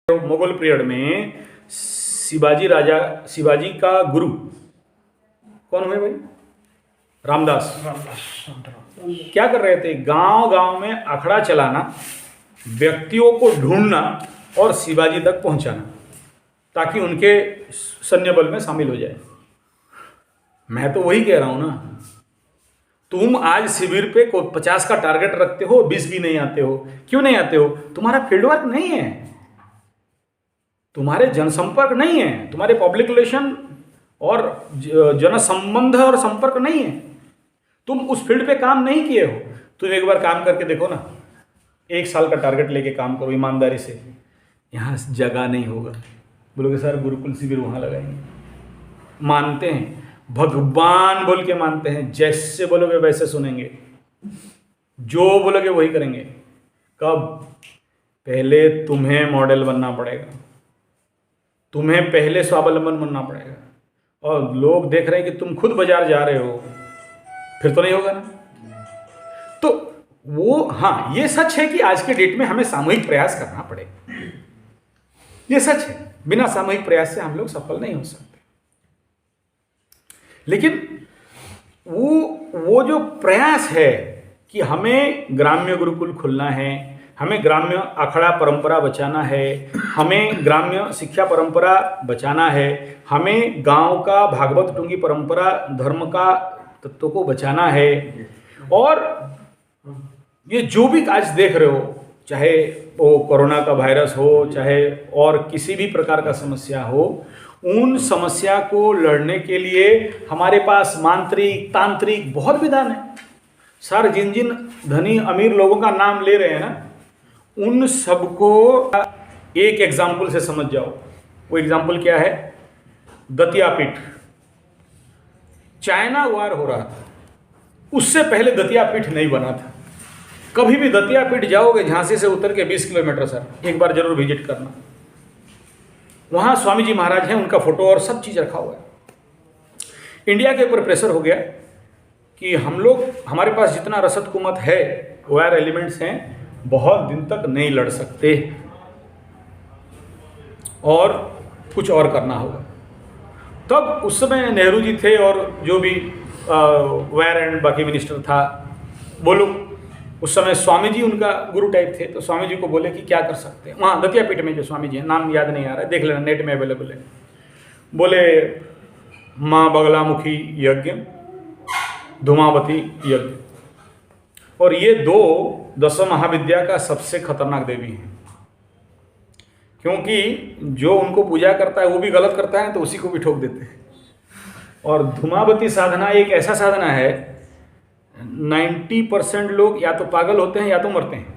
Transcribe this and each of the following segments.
Mughal period में शिवाजी का गुरु कौन हुए भाई? रामदास। क्या कर रहे थे? गांव गांव में अखड़ा चलाना, व्यक्तियों को ढूंढना और शिवाजी तक पहुंचाना ताकि उनके सैन्य बल में शामिल हो जाए। मैं तो वही कह रहा हूं ना, तुम आज शिविर पे 50 का टारगेट रखते हो, 20 भी नहीं आते हो। क्यों नहीं आते हो? तुम्हारा फील्ड वर्क नहीं है, तुम्हारे जनसंपर्क नहीं है, तुम्हारे पब्लिक रिलेशन और जनसंबंध और संपर्क नहीं है, तुम उस फील्ड पे काम नहीं किए हो। तुम एक बार काम करके देखो ना, 1 साल का टारगेट लेके काम करो ईमानदारी से। यहाँ जगह नहीं होगा, बोलोगे सर गुरुकुल शिविर वहाँ लगाएंगे। मानते हैं, भगवान बोल के मानते हैं, जैसे बोलोगे वैसे सुनेंगे, जो बोलोगे वही करेंगे। कब? पहले तुम्हें मॉडल बनना पड़ेगा, तुम्हें पहले स्वावलंबन बनना पड़ेगा। और लोग देख रहे हैं कि तुम खुद बाजार जा रहे हो, फिर तो नहीं होगा ना। तो वो हाँ, ये सच है कि आज के डेट में हमें सामूहिक प्रयास करना पड़ेगा, ये सच है। बिना सामूहिक प्रयास से हम लोग सफल नहीं हो सकते। लेकिन वो जो प्रयास है कि हमें ग्राम्य गुरुकुल खोलना है, हमें ग्राम्य अखड़ा परंपरा बचाना है, हमें ग्राम्य शिक्षा परंपरा बचाना है, हमें गांव का भागवत टुंगी परंपरा धर्म का तत्व को बचाना है। और ये जो भी आज देख रहे हो, चाहे वो कोरोना का वायरस हो, चाहे और किसी भी प्रकार का समस्या हो, उन समस्या को लड़ने के लिए हमारे पास मांत्रिक तांत्रिक बहुत विधान है। सर जिन जिन धनी अमीर लोगों का नाम ले रहे हैं ना, उन सबको एक एग्जाम्पल से समझ जाओ। वो एग्जाम्पल क्या है? दतिया पीठ। चाइना वार हो रहा था, उससे पहले दतिया पीठ नहीं बना था। कभी भी दतिया पीठ जाओगे झांसी से उतर के 20 किलोमीटर, सर एक बार जरूर विजिट करना। वहाँ स्वामी जी महाराज हैं, उनका फोटो और सब चीज़ रखा हुआ है। इंडिया के ऊपर प्रेशर हो गया कि हम लोग, हमारे पास जितना रसद कुमत है, वायर एलिमेंट्स हैं, बहुत दिन तक नहीं लड़ सकते और कुछ और करना होगा। तब उस समय नेहरू जी थे और जो भी वायर एंड बाकी मिनिस्टर था, वो लोग उस समय स्वामी जी उनका गुरु टाइप थे। तो स्वामी जी को बोले कि क्या कर सकते हैं। वहाँ दतिया पीठ में जो स्वामी जी हैं, नाम याद नहीं आ रहा है, देख लेना, नेट में अवेलेबल है। बोले माँ बगलामुखी यज्ञ, धूमावती यज्ञ, और ये 2 दशम महाविद्या का सबसे खतरनाक देवी हैं, क्योंकि जो उनको पूजा करता है वो भी गलत करता है तो उसी को भी ठोक देते हैं। और धूमावती साधना एक ऐसा साधना है, 90% लोग या तो पागल होते हैं या तो मरते हैं।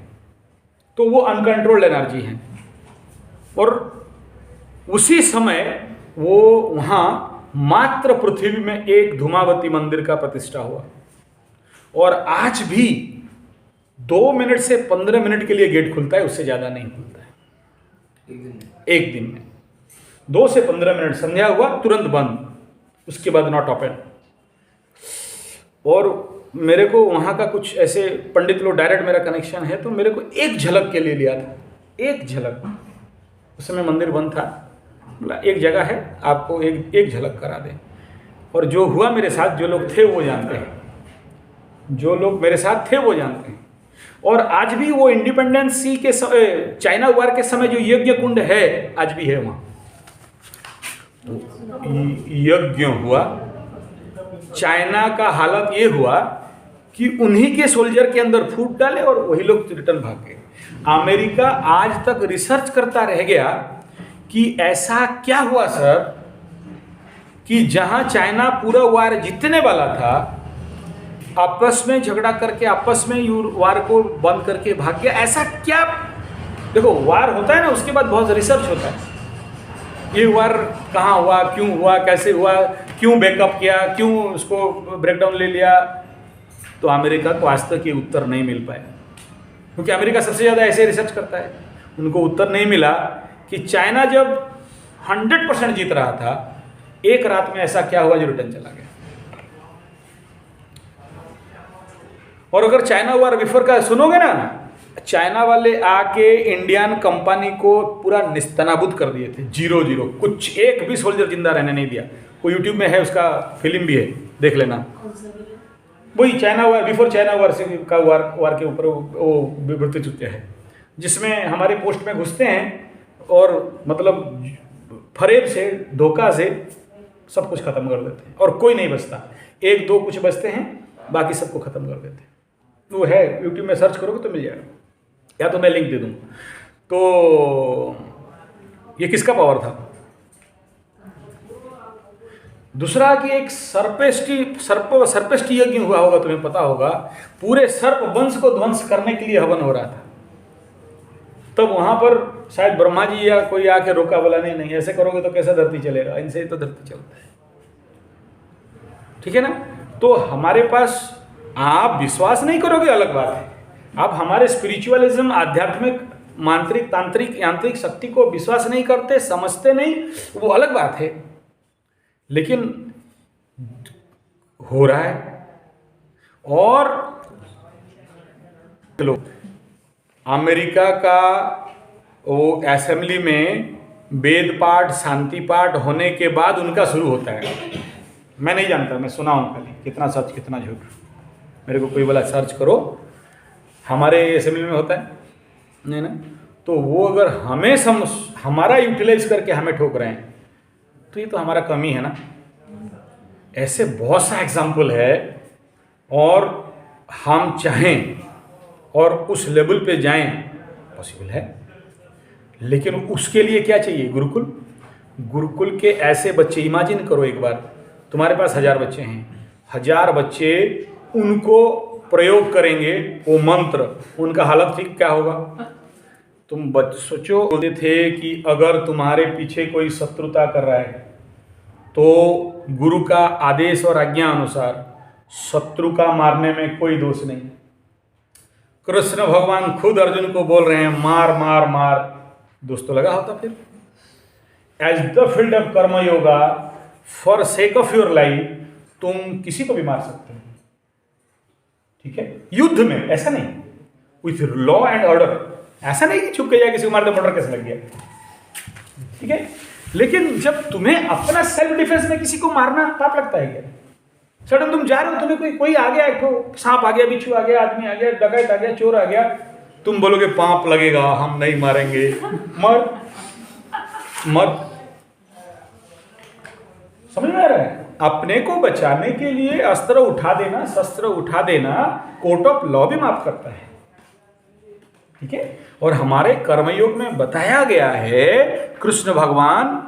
तो वो अनकंट्रोल्ड एनर्जी है। और उसी समय वो वहाँ मात्र पृथ्वी में एक धूमावती मंदिर का प्रतिष्ठा हुआ। और आज भी 2 मिनट से 15 मिनट के लिए गेट खुलता है, उससे ज़्यादा नहीं खुलता है एक दिन में। 2 से 15 मिनट, संध्या हुआ तुरंत बंद, उसके बाद नॉट ओपन। और मेरे को वहाँ का कुछ ऐसे पंडित लोग, डायरेक्ट मेरा कनेक्शन है, तो मेरे को एक झलक के लिए लिया था, एक झलक। उस समय मंदिर बंद था, बोला एक जगह है, आपको एक झलक करा दें। और जो हुआ मेरे साथ, जो लोग थे वो जानते हैं, जो लोग मेरे साथ थे वो जानते हैं। और आज भी वो इंडिपेंडेंसी के समय, चाइना वार के समय जो यज्ञ कुंड है, आज भी है वहाँ। यज्ञ हुआ, चाइना का हालत ये हुआ कि उन्हीं के सोल्जर के अंदर फूट डाले और वही लोग रिटर्न भाग गए। अमेरिका आज तक रिसर्च करता रह गया कि ऐसा क्या हुआ सर कि जहां चाइना पूरा वार जीतने वाला था, आपस में झगड़ा करके, आपस में वार को बंद करके भाग गया। ऐसा क्या? देखो, वार होता है ना, उसके बाद बहुत रिसर्च होता है। ये वार कहाँ हुआ, क्यों हुआ, कैसे हुआ, क्यों बैकअप किया, क्यों उसको ब्रेकडाउन ले लिया। तो अमेरिका को आज तक ये उत्तर नहीं मिल पाया, क्योंकि अमेरिका सबसे ज़्यादा ऐसे रिसर्च करता है। उनको उत्तर नहीं मिला कि चाइना जब 100% जीत रहा था, एक रात में ऐसा क्या हुआ जो रिटर्न चला गया। और अगर चाइना वार बिफोर का सुनोगे ना, चाइना वाले आके इंडियन कंपनी को पूरा निस्तनाबूद कर दिए थे, 0-0, कुछ एक भी सोल्जर जिंदा रहने नहीं दिया। वो यूट्यूब में है, उसका फिल्म भी है, देख लेना। वही China war, before China war से का वार के ऊपर वो विवृत चुके हैं, जिसमें हमारे पोस्ट में घुसते हैं और मतलब फरेब से, धोखा से सब कुछ खत्म कर देते हैं और कोई नहीं बचता। 1-2 कुछ बचते हैं, बाकी सबको खत्म कर देते हैं। वो है, यूट्यूब में सर्च करोगे तो मिल जाएगा, या तो मैं लिंक दे दूँ। तो ये किसका पावर था? दूसरा कि एक सर्पेष्टि यज्ञ हुआ होगा, तुम्हें पता होगा, पूरे सर्प वंश को ध्वंस करने के लिए हवन हो रहा था। तब वहां पर शायद ब्रह्मा जी या कोई आके रोका, बोला नहीं ऐसे करोगे तो कैसे धरती चलेगा, इनसे तो धरती चलता है। ठीक है ना? तो हमारे पास, आप विश्वास नहीं करोगे अलग बात है, आप हमारे स्पिरिचुअलिज्म, आध्यात्मिक, मांत्रिक, तांत्रिक, यांत्रिक शक्ति को विश्वास नहीं करते, समझते नहीं, वो अलग बात है, लेकिन हो रहा है। और चलो, अमेरिका का वो असेंबली में वेद पाठ, शांति पाठ होने के बाद उनका शुरू होता है। मैं नहीं जानता, मैं सुना हूँ खाली, कितना सच कितना झूठ, मेरे को कोई बोला सर्च करो, हमारे असेंबली में होता है नहीं ना। तो वो अगर हमें हमारा यूटिलाइज करके हमें ठोक रहे हैं, तो ये तो हमारा कमी है ना। ऐसे बहुत सा एग्जाम्पल है, और हम चाहें और उस लेवल पे जाएं, पॉसिबल है, लेकिन उसके लिए क्या चाहिए? गुरुकुल के ऐसे बच्चे, इमेजिन करो एक बार, तुम्हारे पास 1000 बच्चे हैं, 1000 बच्चे उनको प्रयोग करेंगे वो मंत्र, उनका हालत ठीक क्या होगा? तुम सोचो, बोलते थे कि अगर तुम्हारे पीछे कोई शत्रुता कर रहा है तो गुरु का आदेश और आज्ञा अनुसार शत्रु का मारने में कोई दोष नहीं। कृष्ण भगवान खुद अर्जुन को बोल रहे हैं, मार मार मार, दोष तो लगा होता। फिर एज द फील्ड ऑफ कर्म yoga, for sake of your life, तुम किसी को भी मार सकते हो। ठीक है, युद्ध में ऐसा नहीं, विथ लॉ एंड ऑर्डर, ऐसा नहीं कि छुप के जाए किसी को मार दे, मर्डर कैसे लग गया। ठीक है, लेकिन जब तुम्हें अपना सेल्फ डिफेंस में किसी को मारना पाप लगता है क्या? सडन तुम जा रहे हो, तुम्हें कोई आ गया, एक तो सांप आ गया, बिच्छू आ गया, आदमी आ गया, डकैत आ गया, चोर आ गया, तुम बोलोगे पाप लगेगा, हम नहीं मारेंगे, मर। समझ में आ रहा है? अपने को बचाने के लिए अस्त्र उठा देना, शस्त्र उठा देना, कोर्ट ऑफ लॉ भी माफ करता है। ठीक है, और हमारे कर्मयोग में बताया गया है, कृष्ण भगवान